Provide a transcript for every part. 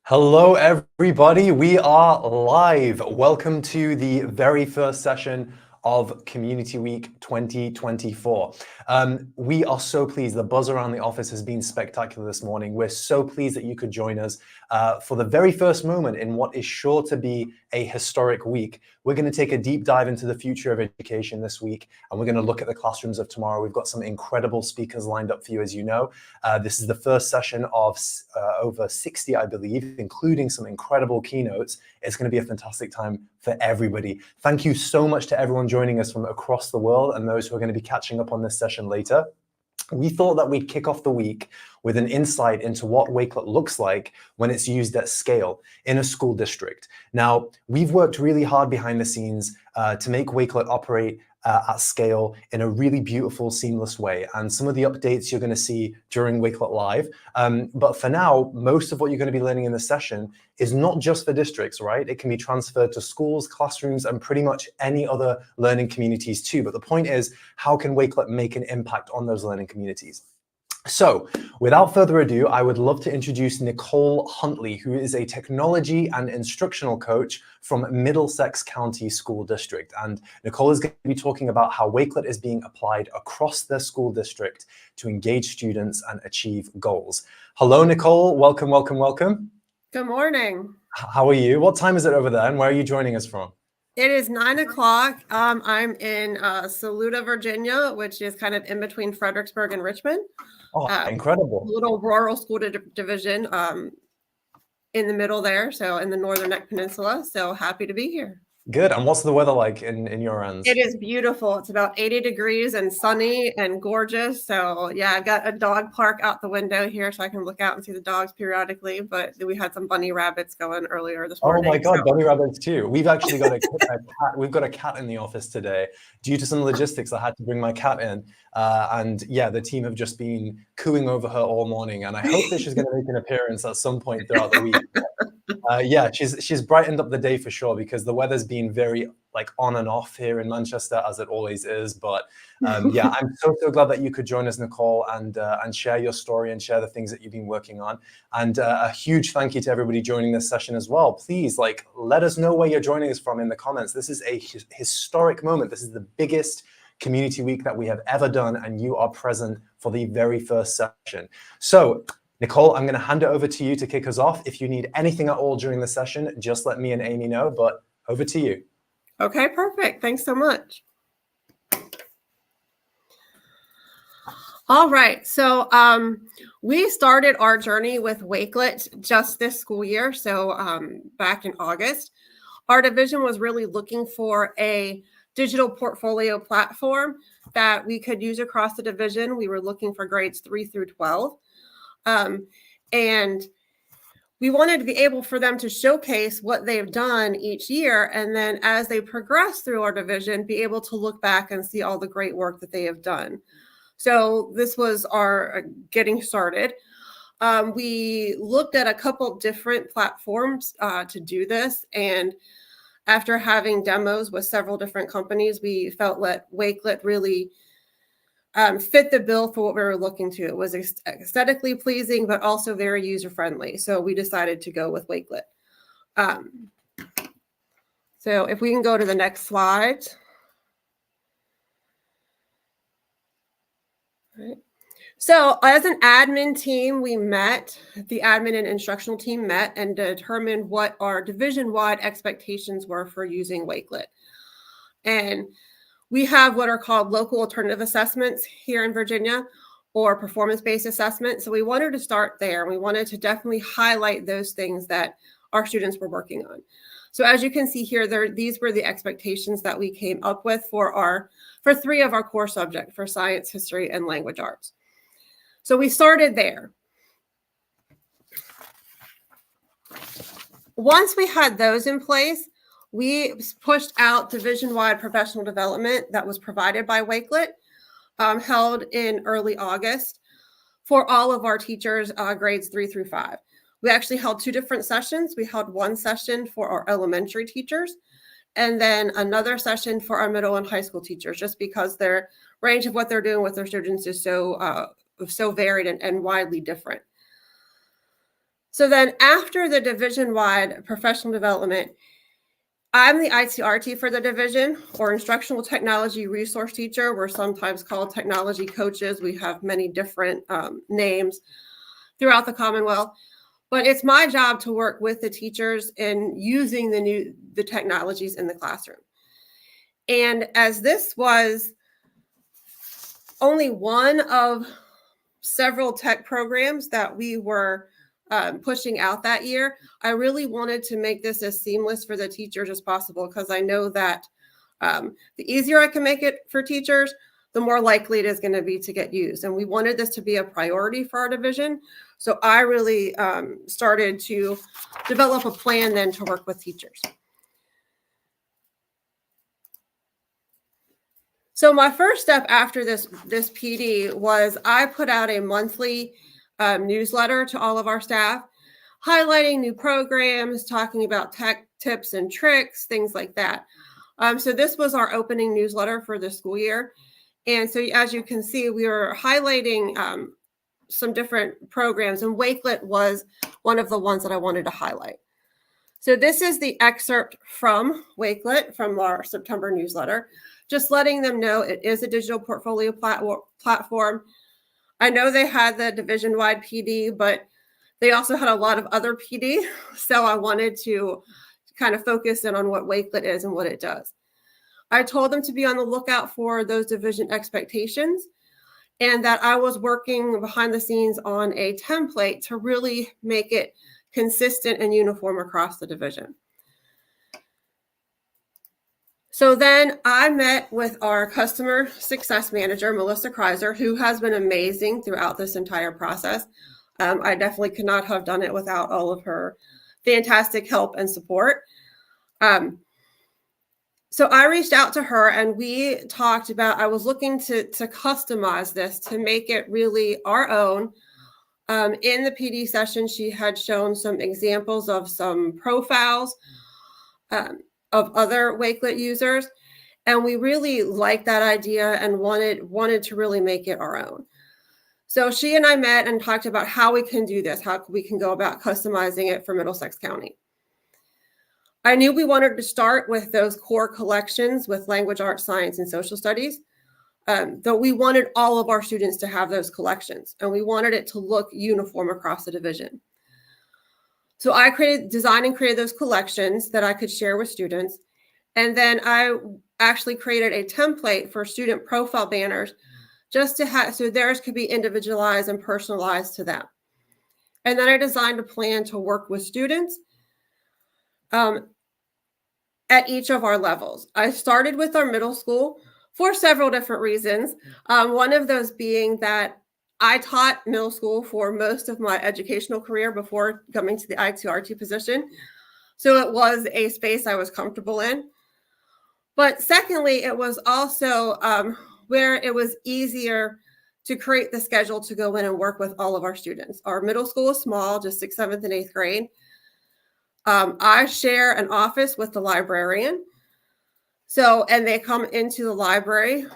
Hello, everybody. We are live. Welcome to the very first session of Community Week 2024. We are so pleased. The buzz around the office has been spectacular this morning. We're so pleased that you could join us for the very first moment in what is sure to be a historic week. We're going to take a deep dive into the future of education this week, and we're going to look at the classrooms of tomorrow. We've got some incredible speakers lined up for you, as you know. This is the first session of over 60, I believe, including some incredible keynotes. It's going to be a fantastic time for everybody. Thank you so much to everyone joining us from across the world and those who are going to be catching up on this session later. We thought that we'd kick off the week with an insight into what Wakelet looks like when it's used at scale in a school district. Now, we've worked really hard behind the scenes to make Wakelet operate at scale in a really beautiful, seamless way. And some of the updates you're going to see during Wakelet Live. But for now, most of what you're going to be learning in this session is not just for districts, right? It can be transferred to schools, classrooms, and pretty much any other learning communities too. But the point is, how can Wakelet make an impact on those learning communities? So without further ado, I would love to introduce Nicole Huntley, who is a technology and instructional coach from Middlesex County School District. And Nicole is going to be talking about how Wakelet is being applied across their school district to engage students and achieve goals. Hello, Nicole. Welcome, welcome, welcome. Good morning. How are you? What time is it over there, and where are you joining us from? It is 9 o'clock. I'm in Saluda, Virginia, which is kind of in between Fredericksburg and Richmond. Oh, incredible. Little rural school division in the middle there, so in the Northern Neck Peninsula. So happy to be here. Good. And what's the weather like in your ends? It is beautiful. It's about 80 degrees and sunny and gorgeous. So yeah, I've got a dog park out the window here so I can look out and see the dogs periodically. But we had some bunny rabbits going earlier this morning. Oh my God, bunny rabbits too. We've actually got a cat. We've got a cat in the office today. Due to some logistics, I had to bring my cat in. And yeah, the team have just been cooing over her all morning. And I hope that she's going to make an appearance at some point throughout the week. Yeah, she's brightened up the day for sure, because the weather's been very like on and off here in Manchester, as it always is. But yeah, I'm so glad that you could join us, Nicole, and share your story and share the things that you've been working on. And a huge thank you to everybody joining this session as well. Please, let us know where you're joining us from in the comments. This is a historic moment. This is the biggest community week that we have ever done, and you are present for the very first session. So Nicole, I'm going to hand it over to you to kick us off. If you need anything at all during the session, just let me and Amy know, but over to you. Okay, perfect. Thanks so much. All right, so we started our journey with Wakelet just this school year, so back in August. Our division was really looking for a digital portfolio platform that we could use across the division. We were looking for grades 3 through 12. And we wanted to be able for them to showcase what they've done each year. And then as they progress through our division, be able to look back and see all the great work that they have done. So this was our getting started. We looked at a couple different platforms to do this. And after having demos with several different companies, we felt that Wakelet really fit the bill for what we were looking to. It was aesthetically pleasing, but also very user-friendly. So we decided to go with Wakelet. So if we can go to the next slide. All right. So as an admin team, we met, the admin and instructional team met and determined what our division-wide expectations were for using Wakelet. And we have what are called local alternative assessments here in Virginia, or performance-based assessment. So we wanted to start there. We wanted to definitely highlight those things that our students were working on. So as you can see here, these were the expectations that we came up with for 3 of our core subjects, for science, history, and language arts. So we started there. Once we had those in place, we pushed out division-wide professional development that was provided by Wakelet, held in early August for all of our teachers, grades 3 through 5. We actually held 2 different sessions. We held one session for our elementary teachers, and then another session for our middle and high school teachers, just because their range of what they're doing with their students is so varied and widely different. So then after the division-wide professional development, I'm the ITRT for the division, or instructional technology resource teacher. We're sometimes called technology coaches. We have many different names throughout the Commonwealth, but it's my job to work with the teachers in using the technologies in the classroom. And as this was only one of several tech programs that we were pushing out that year, I really wanted to make this as seamless for the teachers as possible, because I know that the easier I can make it for teachers, the more likely it is going to be to get used. And we wanted this to be a priority for our division. So I really started to develop a plan then to work with teachers. So my first step after this PD was I put out a monthly newsletter to all of our staff, highlighting new programs, talking about tech tips and tricks, things like that. So this was our opening newsletter for the school year. And so as you can see, we were highlighting some different programs, and Wakelet was one of the ones that I wanted to highlight. So this is the excerpt from Wakelet from our September newsletter, just letting them know it is a digital portfolio platform. I know they had the division-wide PD, but they also had a lot of other PD. So I wanted to kind of focus in on what Wakelet is and what it does. I told them to be on the lookout for those division expectations, and that I was working behind the scenes on a template to really make it consistent and uniform across the division. So then I met with our customer success manager, Melissa Kreiser, who has been amazing throughout this entire process. I definitely could not have done it without all of her fantastic help and support. So I reached out to her and we talked about, I was looking to customize this to make it really our own. In the PD session, she had shown some examples of some profiles of other Wakelet users. And we really liked that idea and wanted to really make it our own. So she and I met and talked about how we can do this, how we can go about customizing it for Middlesex County. I knew we wanted to start with those core collections with language, arts, science, and social studies. Though we wanted all of our students to have those collections, and we wanted it to look uniform across the division. So I designed and created those collections that I could share with students. And then I actually created a template for student profile banners just to have, so theirs could be individualized and personalized to them. And then I designed a plan to work with students at each of our levels. I started with our middle school for several different reasons. One of those being that I taught middle school for most of my educational career before coming to the ITRT position. So it was a space I was comfortable in. But secondly, it was also where it was easier to create the schedule to go in and work with all of our students. Our middle school is small, just 6th, 7th, and 8th grade. I share an office with the librarian. So, and they come into the library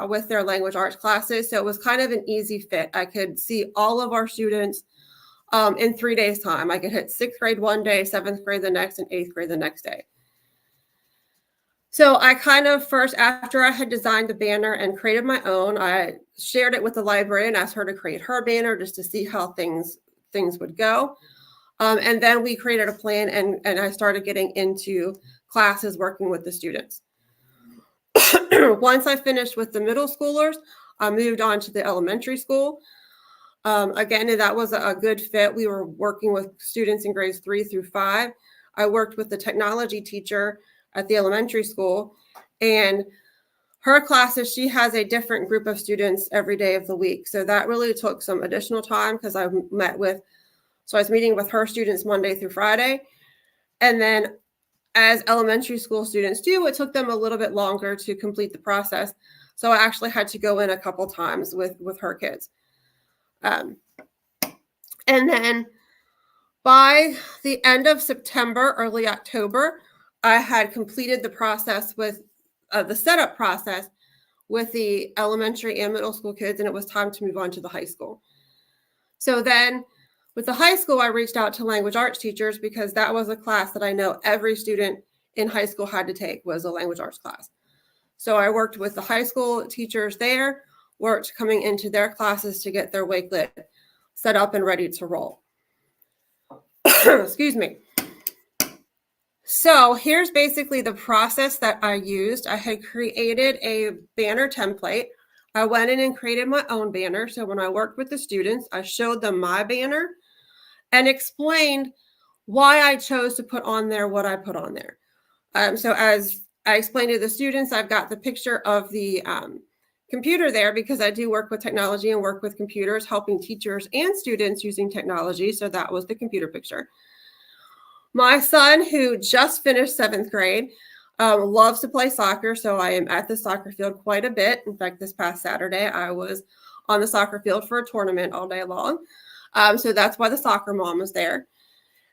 with their language arts classes. So it was kind of an easy fit. I could see all of our students in 3 days' time. I could hit 6th grade one day, 7th grade the next, and 8th grade the next day. So I kind of first, after I had designed the banner and created my own, I shared it with the librarian, asked her to create her banner just to see how things would go. And then we created a plan and I started getting into classes working with the students. Once I finished with the middle schoolers, I moved on to the elementary school. Again, that was a good fit. We were working with students in grades 3 through 5. I worked with the technology teacher at the elementary school, and her classes, she has a different group of students every day of the week. So that really took some additional time because I was meeting with her students Monday through Friday. And then as elementary school students do, it took them a little bit longer to complete the process. So I actually had to go in a couple times with her kids. And then by the end of September, early October, I had completed the process with the setup process with the elementary and middle school kids, and it was time to move on to the high school. So then With the high school, I reached out to language arts teachers because that was a class that I know every student in high school had to take, was a language arts class. So I worked with the high school teachers there, worked coming into their classes to get their Wakelet set up and ready to roll. Excuse me. So here's basically the process that I used. I had created a banner template. I went in and created my own banner. So when I worked with the students, I showed them my banner and explained why I chose to put on there what I put on there. So as I explained to the students, I've got the picture of the computer there because I do work with technology and work with computers, helping teachers and students using technology. So that was the computer picture. My son, who just finished 7th grade, loves to play soccer. So I am at the soccer field quite a bit. In fact, this past Saturday, I was on the soccer field for a tournament all day long. So that's why the soccer mom was there.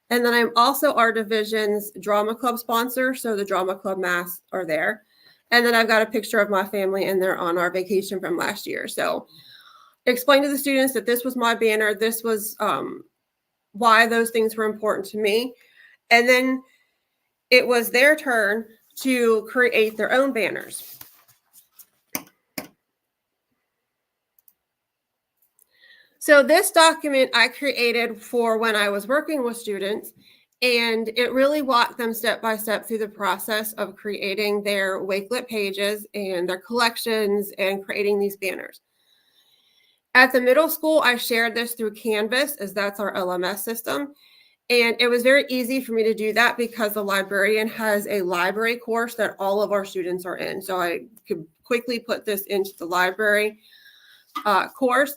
And then I'm also our division's drama club sponsor. So the drama club masks are there. And then I've got a picture of my family and they're on our vacation from last year. So explain to the students that this was my banner. This was why those things were important to me. And then it was their turn to create their own banners. So this document I created for when I was working with students, and it really walked them step by step through the process of creating their Wakelet pages and their collections and creating these banners. At the middle school, I shared this through Canvas, as that's our LMS system. And it was very easy for me to do that because the librarian has a library course that all of our students are in. So I could quickly put this into the library course,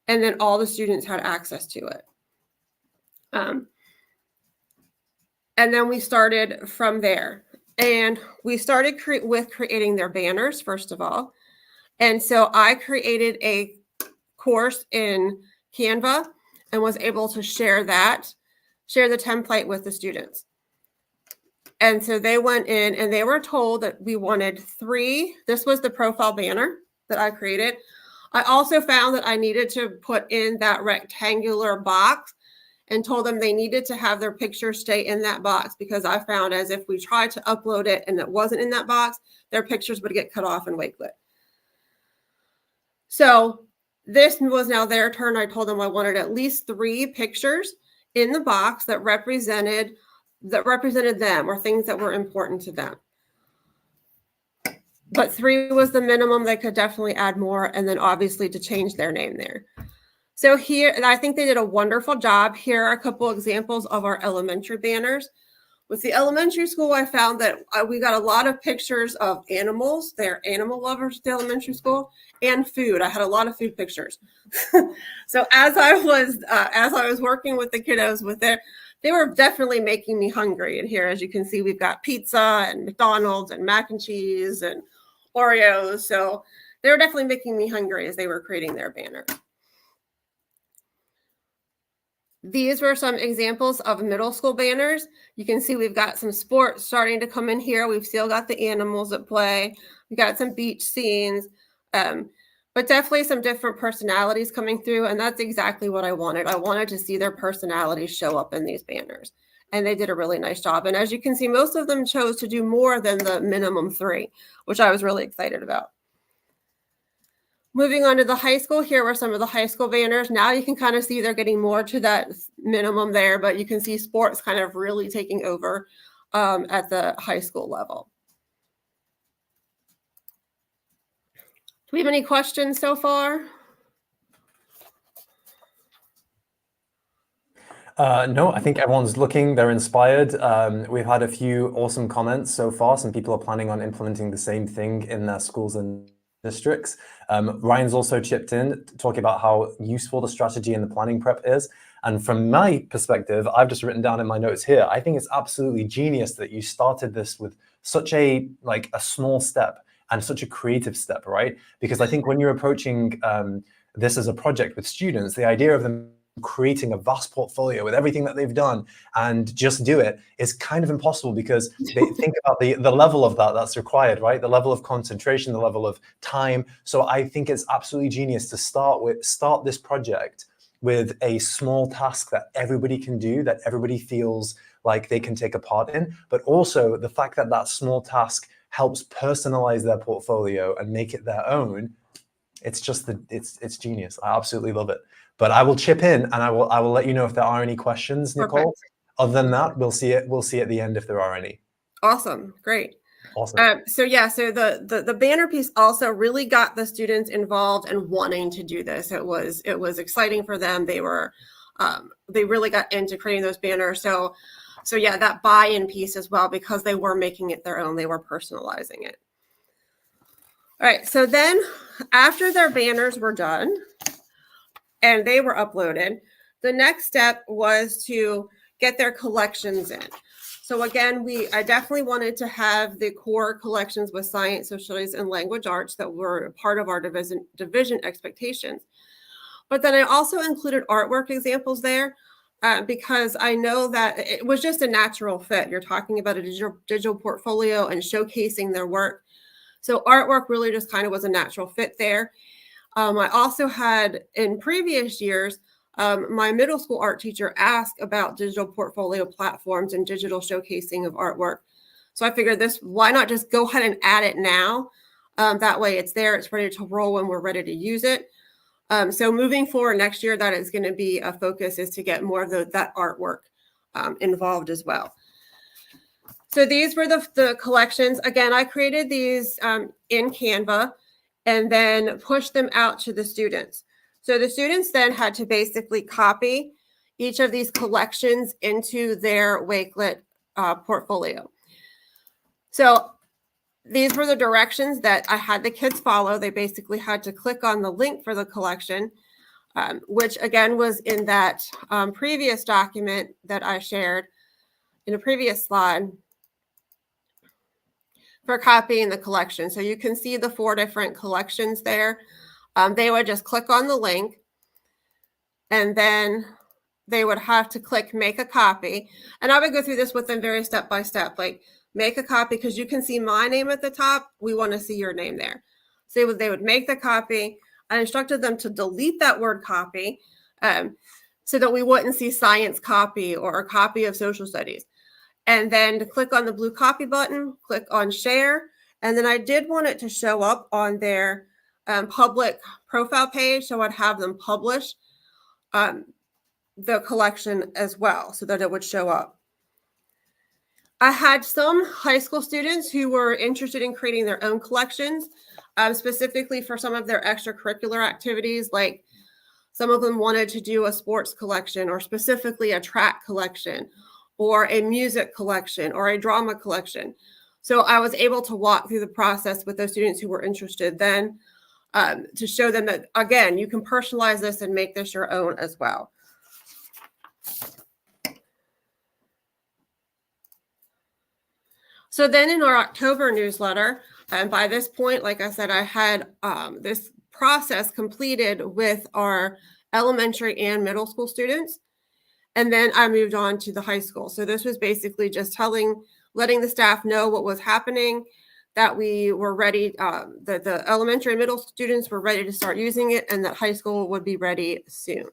and then all the students had access to it. And then we started from there. And we started with creating their banners, first of all. And so I created a course in Canva and was able to share the template with the students. And so they went in and they were told that we wanted 3. This was the profile banner that I created. I also found that I needed to put in that rectangular box and told them they needed to have their picture stay in that box, because I found as if we tried to upload it and it wasn't in that box, their pictures would get cut off in Wakelet. So this was now their turn. I told them I wanted at least 3 pictures in the box that represented them or things that were important to them. But 3 was the minimum. They could definitely add more, and then obviously to change their name there. So here, and I think they did a wonderful job. Here are a couple examples of our elementary banners. With the elementary school, I found that we got a lot of pictures of animals. They're animal lovers at the elementary school, and food. I had a lot of food pictures. So as I was working with the kiddos with they were definitely making me hungry. And here, as you can see, we've got pizza and McDonald's and mac and cheese and Oreos. So they were definitely making me hungry as they were creating their banner. These were some examples of middle school banners. You can see we've got some sports starting to come in here. We've still got the animals at play. We've got some beach scenes, but definitely some different personalities coming through. And that's exactly what I wanted. I wanted to see their personalities show up in these banners. And they did a really nice job. And as you can see, most of them chose to do more than the minimum 3, which I was really excited about. Moving on to the high school, here were some of the high school banners. Now you can kind of see they're getting more to that minimum there, but you can see sports kind of really taking over at the high school level. Do we have any questions so far? No, I think everyone's looking, they're inspired. We've had a few awesome comments so far. Some people are planning on implementing the same thing in their schools and districts. Ryan's also chipped in talking about how useful the strategy and the planning prep is. And from my perspective, I've just written down in my notes here, I think it's absolutely genius that you started this with such a small step and such a creative step, right? Because I think when you're approaching this as a project with students, the idea of them creating a vast portfolio with everything that they've done and just do it is kind of impossible, because they think about the level of that's required, right? The level of concentration, the level of time. So I think it's absolutely genius to start this project with a small task that everybody can do, that everybody feels like they can take a part in, but also the fact that that small task helps personalize their portfolio and make it their own. It's just it's genius. I absolutely love it. But I will chip in and I will let you know if there are any questions, Nicole. Perfect. Other than that, we'll see at the end if there are any. Awesome. Great. Awesome. So the banner piece also really got the students involved and wanting to do this. It was exciting for them. They really got into creating those banners. So yeah, that buy-in piece as well, because they were making it their own. They were personalizing it. All right. So then after their banners were done and they were uploaded, the next step was to get their collections in. So again, I definitely wanted to have the core collections with science, social studies, and language arts that were part of our division expectations. But then I also included artwork examples there because I know that it was just a natural fit. You're talking about a digital portfolio and showcasing their work. So artwork really just kind of was a natural fit there. I also had in previous years, my middle school art teacher asked about digital portfolio platforms and digital showcasing of artwork. So I figured why not just go ahead and add it now? That way it's there, it's ready to roll when we're ready to use it. So moving forward next year, that is going to be a focus, is to get more of that artwork involved as well. So these were the collections. Again, I created these in Canva and then pushed them out to the students. So the students then had to basically copy each of these collections into their Wakelet portfolio. So these were the directions that I had the kids follow. They basically had to click on the link for the collection, which again was in that previous document that I shared in a previous slide for copying the collection. So you can see the 4 different collections there. They would just click on the link and then they would have to click make a copy. And I would go through this with them very step by step, like make a copy, because you can see my name at the top. We want to see your name there. So they would make the copy. I instructed them to delete that word copy so that we wouldn't see science copy or a copy of social studies. And then to click on the blue copy button, click on share. And then I did want it to show up on their public profile page. So I'd have them publish the collection as well so that it would show up. I had some high school students who were interested in creating their own collections, specifically for some of their extracurricular activities. Like some of them wanted to do a sports collection, or specifically a track collection, or a music collection, or a drama collection. So I was able to walk through the process with those students who were interested then to show them that, again, you can personalize this and make this your own as well. So then in our October newsletter, and by this point, like I said, I had this process completed with our elementary and middle school students. And then I moved on to the high school. So this was basically just letting the staff know what was happening, that we were ready, that the elementary and middle students were ready to start using it, and that high school would be ready soon.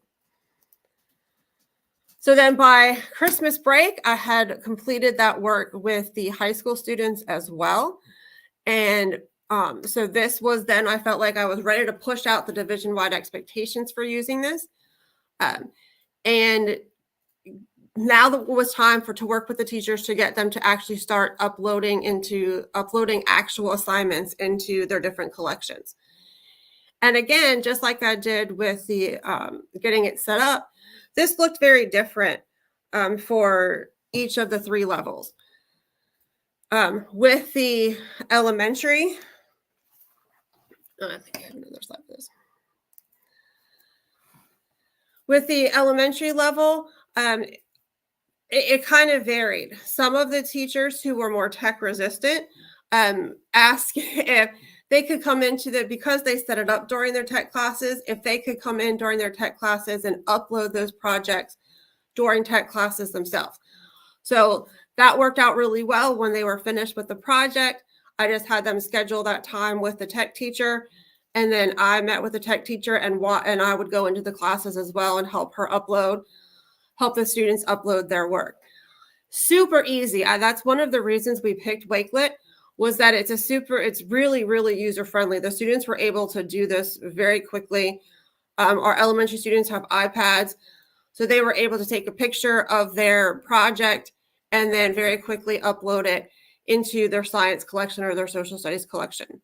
So then by Christmas break, I had completed that work with the high school students as well. And so this was then, I felt like I was ready to push out the division-wide expectations for using this. And now that it was time to work with the teachers to get them to actually start uploading actual assignments into their different collections. And again, just like I did with the getting it set up, this looked very different for each of the 3 levels. With the elementary, I think I have another slide for this. With the elementary level, it kind of varied. Some of the teachers who were more tech resistant asked if they could come into because they set it up during their tech classes, if they could come in during their tech classes and upload those projects during tech classes themselves. So that worked out really well. When they were finished with the project, I just had them schedule that time with the tech teacher, And then I met with the tech teacher and I would go into the classes as well and help the students upload their work. Super easy. That's one of the reasons we picked Wakelet, was that it's really, really user-friendly. The students were able to do this very quickly. Our elementary students have iPads, so they were able to take a picture of their project and then very quickly upload it into their science collection or their social studies collection.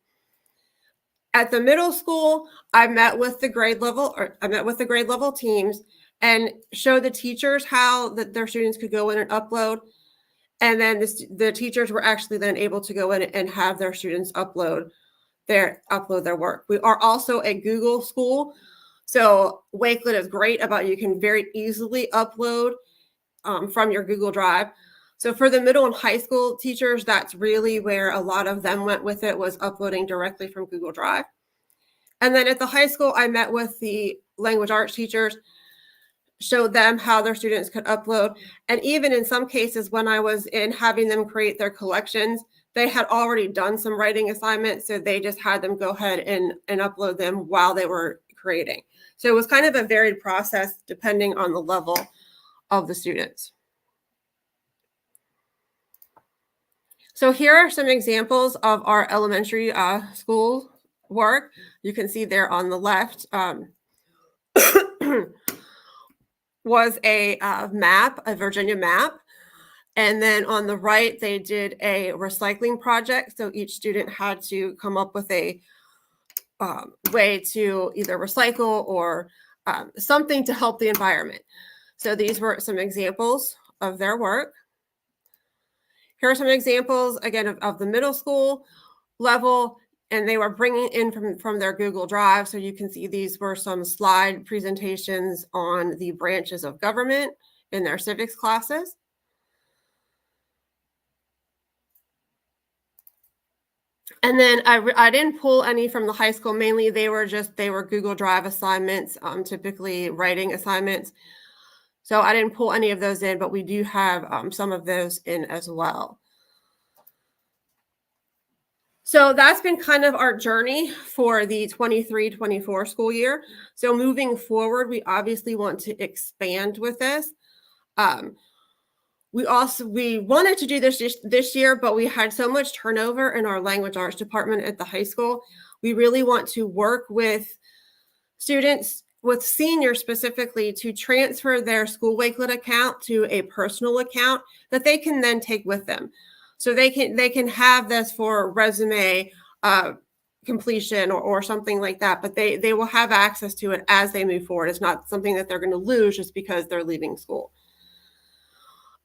At the middle school, I met with the grade level teams and showed the teachers how their students could go in and upload. And then the teachers were actually then able to go in and have their students upload their work. We are also a Google school, so Wakelet is great about you can very easily upload from your Google Drive. So for the middle and high school teachers, that's really where a lot of them went with it, was uploading directly from Google Drive. And then at the high school, I met with the language arts teachers, showed them how their students could upload. And even in some cases, when I was in having them create their collections, they had already done some writing assignments, so they just had them go ahead and upload them while they were creating. So it was kind of a varied process depending on the level of the students. So here are some examples of our elementary school work. You can see there on the left was a map, a Virginia map. And then on the right, they did a recycling project. So each student had to come up with a way to either recycle or something to help the environment. So these were some examples of their work. Here are some examples, again, of the middle school level, and they were bringing in from their Google Drive. So you can see these were some slide presentations on the branches of government in their civics classes. And then I didn't pull any from the high school. Mainly they were Google Drive assignments, typically writing assignments. So I didn't pull any of those in, but we do have some of those in as well. So that's been kind of our journey for the 23-24 school year. So moving forward, we obviously want to expand with this. We wanted to do this year, but we had so much turnover in our language arts department at the high school. We really want to work with students, with seniors specifically, to transfer their school Wakelet account to a personal account that they can then take with them. So they can have this for resume completion or something like that, but they will have access to it as they move forward. It's not something that they're going to lose just because they're leaving school.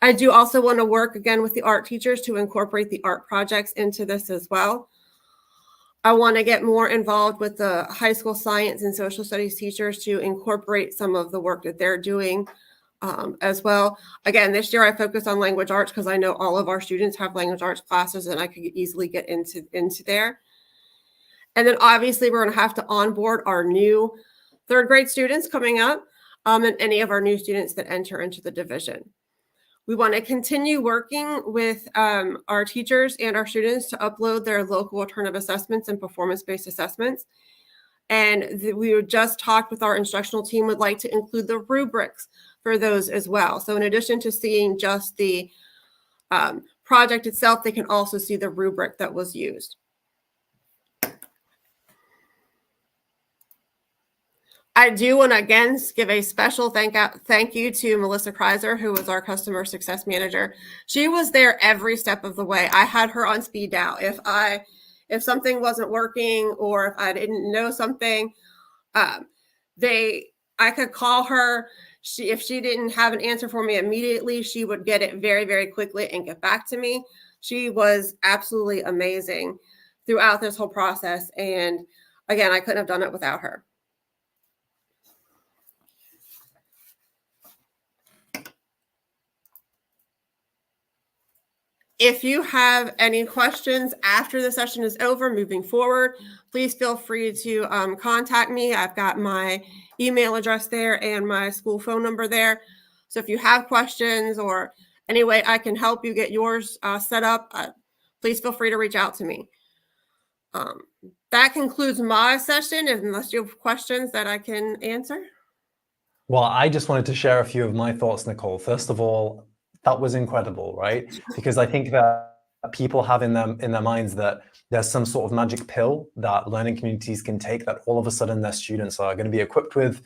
I do also want to work again with the art teachers to incorporate the art projects into this as well. I want to get more involved with the high school science and social studies teachers to incorporate some of the work that they're doing as well. Again, this year I focused on language arts because I know all of our students have language arts classes and I could easily get into there. And then obviously we're going to have to onboard our new third grade students coming up and any of our new students that enter into the division. We want to continue working with our teachers and our students to upload their local alternative assessments and performance-based assessments. And we just talked with our instructional team, would like to include the rubrics for those as well. So in addition to seeing just the project itself, they can also see the rubric that was used. I do want to again give a special thank you to Melissa Kreiser, who was our customer success manager. She was there every step of the way. I had her on speed dial. If something wasn't working or if I didn't know something, I could call her. If she didn't have an answer for me immediately, she would get it very, very quickly and get back to me. She was absolutely amazing throughout this whole process. And again, I couldn't have done it without her. If you have any questions after the session is over, moving forward, please feel free to contact me. I've got my email address there and my school phone number there. So if you have questions or any way I can help you get yours set up, please feel free to reach out to me. Um, that concludes my session, unless you have questions that I can answer. Well, I just wanted to share a few of my thoughts, Nicole. First of all, that was incredible, right? Because I think that people have in their minds that there's some sort of magic pill that learning communities can take that all of a sudden their students are going to be equipped with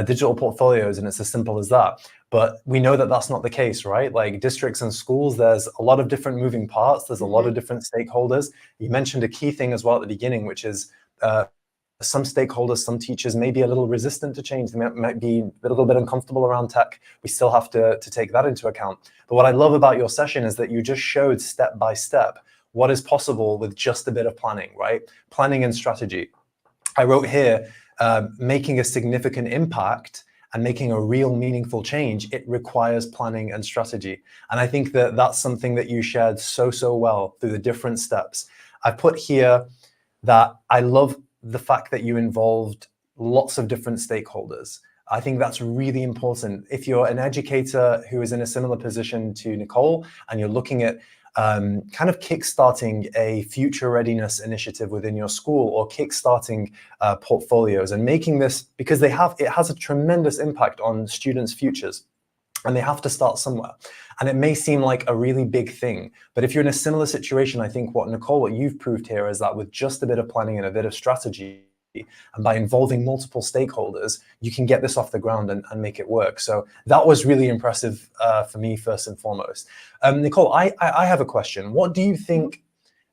digital portfolios, and it's as simple as that. But we know that that's not the case, right? Like districts and schools, there's a lot of different moving parts. There's a lot of different stakeholders. You mentioned a key thing as well at the beginning, which is some stakeholders, some teachers may be a little resistant to change. They might be a little bit uncomfortable around tech. We still have to take that into account. But what I love about your session is that you just showed step by step what is possible with just a bit of planning, right? Planning and strategy. I wrote here, making a significant impact and making a real meaningful change, it requires planning and strategy. And I think that that's something that you shared so well through the different steps. I put here that I love the fact that you involved lots of different stakeholders. I think that's really important. If you're an educator who is in a similar position to Nicole and you're looking at kind of kickstarting a future readiness initiative within your school, or kickstarting portfolios and making this, because it has a tremendous impact on students' futures. And they have to start somewhere. And it may seem like a really big thing, but if you're in a similar situation, I think what you've proved here is that with just a bit of planning and a bit of strategy, and by involving multiple stakeholders, you can get this off the ground and make it work. So that was really impressive for me, first and foremost. Nicole, I have a question. What do you think,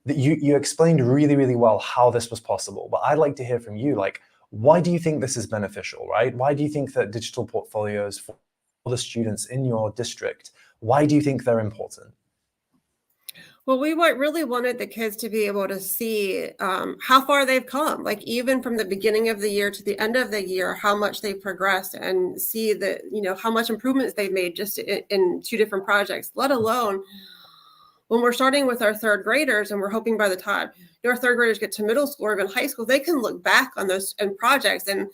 that you explained really well how this was possible, but I'd like to hear from you, like, why do you think this is beneficial, right? Why do you think that digital portfolios for the students in your district, why do you think they're important? Well, we really wanted the kids to be able to see how far they've come, like even from the beginning of the year to the end of the year, how much they've progressed, and see that, how much improvements they've made just in 2 different projects, let alone when we're starting with our 3rd graders, and we're hoping by the time our 3rd graders get to middle school or even high school, they can look back on those projects, and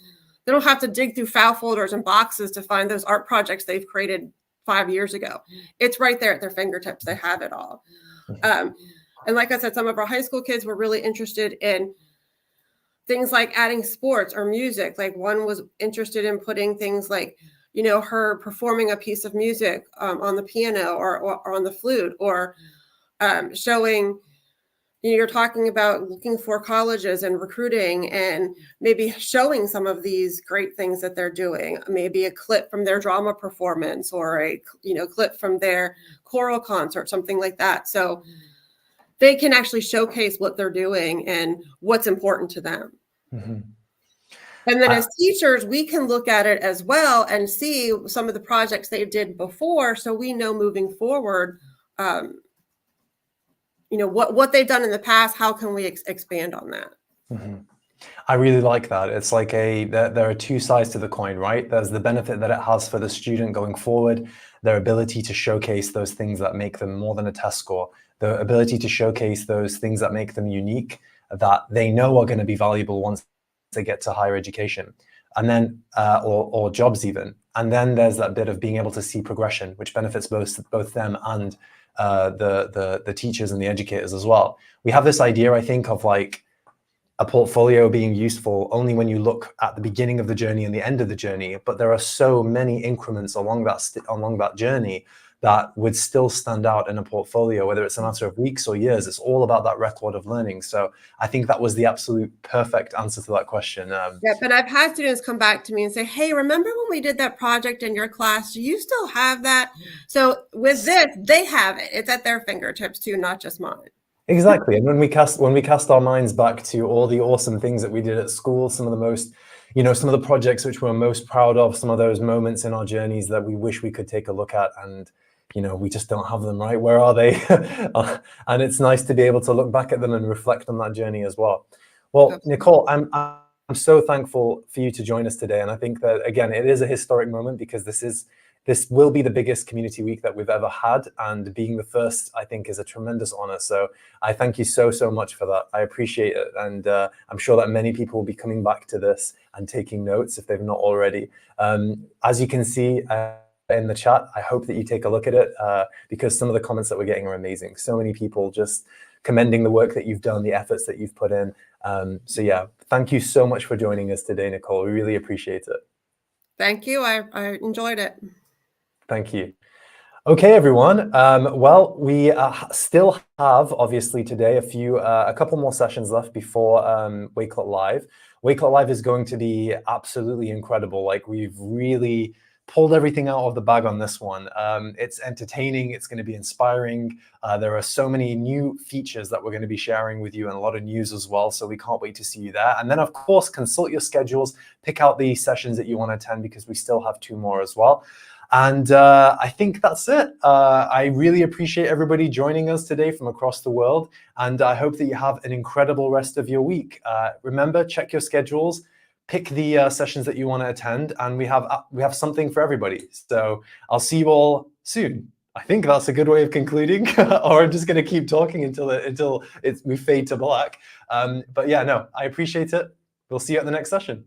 they don't have to dig through file folders and boxes to find those art projects they've created 5 years ago. It's right there at their fingertips. They have it all. And like I said, some of our high school kids were really interested in things like adding sports or music. Like one was interested in putting things like, her performing a piece of music on the piano or on the flute, or showing, you're talking about looking for colleges and recruiting, and maybe showing some of these great things that they're doing, maybe a clip from their drama performance, or a clip from their choral concert, something like that. So they can actually showcase what they're doing and what's important to them. Mm-hmm. And then as teachers, we can look at it as well and see some of the projects they did before, so we know moving forward, what they've done in the past, how can we expand on that? Mm-hmm. I really like that. It's like there are 2 sides to the coin, right? There's the benefit that it has for the student going forward, their ability to showcase those things that make them more than a test score, the ability to showcase those things that make them unique, that they know are going to be valuable once they get to higher education, and then or jobs even. And then there's that bit of being able to see progression, which benefits both them and the teachers and the educators as well. We have this idea, I think, of like a portfolio being useful only when you look at the beginning of the journey and the end of the journey, but there are so many increments along that journey that would still stand out in a portfolio, whether it's a matter of weeks or years. It's all about that record of learning. So I think that was the absolute perfect answer to that question. Yeah, but I've had students come back to me and say, hey, remember when we did that project in your class? Do you still have that? So with this, they have it. It's at their fingertips too, not just mine. Exactly. And when we cast our minds back to all the awesome things that we did at school, some of the projects which we're most proud of, some of those moments in our journeys that we wish we could take a look at, and we just don't have them, right? Where are they? And it's nice to be able to look back at them and reflect on that journey as well. Well, absolutely. Nicole, I'm so thankful for you to join us today. And I think that, again, it is a historic moment, because this will be the biggest community week that we've ever had, and being the first, I think, is a tremendous honor. So I thank you so much for that. I appreciate it. And I'm sure that many people will be coming back to this and taking notes if they've not already. As you can see, in the chat. I hope that you take a look at it because some of the comments that we're getting are amazing. So many people just commending the work that you've done, the efforts that you've put in. So yeah, thank you so much for joining us today, Nicole. We really appreciate it. Thank you. I enjoyed it. Thank you. Okay, everyone. Well, we still have, obviously, today a couple more sessions left before Wakelet Live. Wakelet Live is going to be absolutely incredible. Like, we've really pulled everything out of the bag on this one. It's entertaining. It's going to be inspiring. There are so many new features that we're going to be sharing with you and a lot of news as well. So we can't wait to see you there. And then, of course, consult your schedules. Pick out the sessions that you want to attend because we still have 2 more as well. And I think that's it. I really appreciate everybody joining us today from across the world. And I hope that you have an incredible rest of your week. Remember, check your schedules, pick the sessions that you want to attend, and we have something for everybody. So I'll see you all soon. I think that's a good way of concluding, or I'm just going to keep talking until we fade to black. But yeah, no, I appreciate it. We'll see you at the next session.